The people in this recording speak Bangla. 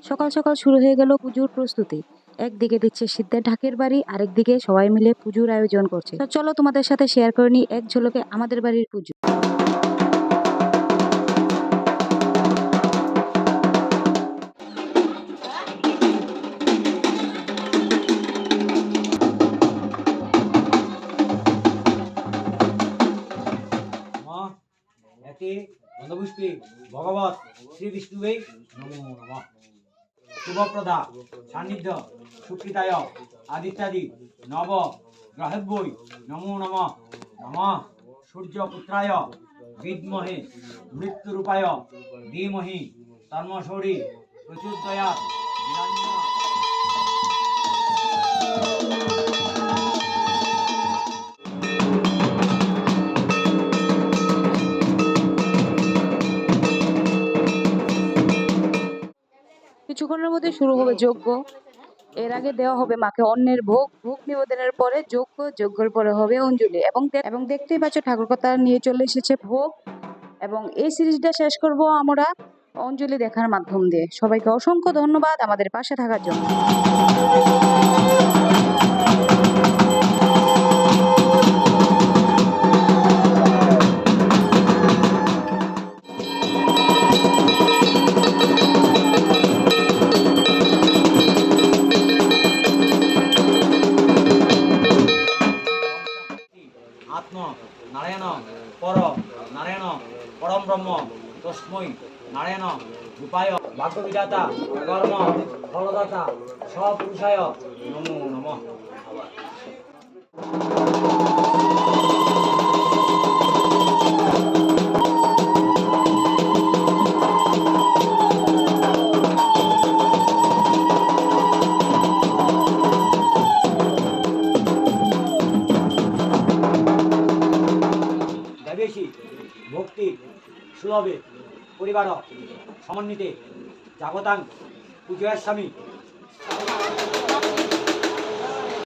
সকাল সকাল শুরু হয়ে গেল পুজোর প্রস্তুতি। একদিকে দিচ্ছে সিদ্ধের ঢাকের বাড়ি, আরেকদিকে সবাই মিলে পুজোর আয়োজন করছে। তো চলো তোমাদের সাথে শেয়ার করে নিই এক ঝলকে আমাদের বাড়ির পুজো। মা এতে গন্ধপুষ্পে ভগবত শ্রী বিষ্ণুবে নমো নমঃ। শুভপ্রদা সান্নিধ্য সুকৃতায় আদিত্যাদি নব গ্রহেভ্যৈ নমো নমঃ। নমঃ সূর্যপুত্রায় বিদ্মহে মৃত্যুরূপায় ধীমহি তন্মশৌরি প্রচোদয়াৎ। কিছুক্ষণের মধ্যে শুরু হবে যজ্ঞ। এর আগে দেওয়া হবে মাকে অন্নের ভোগ, ভোগ নিবেদনের পরে যজ্ঞ, যজ্ঞের পরে হবে অঞ্জলি। এবং দেখতেই পাচ্ছ ঠাকুরকথা নিয়ে চলে এসেছে ভোগ। এবং এই সিরিজটা শেষ করব আমরা অঞ্জলি দেখার মাধ্যম দিয়ে। সবাইকে অসংখ্য ধন্যবাদ আমাদের পাশে থাকার জন্য। আত্ম নারায়ণ পর নারায়ণ পরম ব্রহ্ম তস্মৈ নারায়ণ রূপায় ভাগ্যবিধাতা কর্ম ফলদাতা সপুরুষায় নমো নমঃ। দেবেশী ভক্তি সুলভে পরিবার সমন্বিতে জাগতাং পূজয়াস্বামী।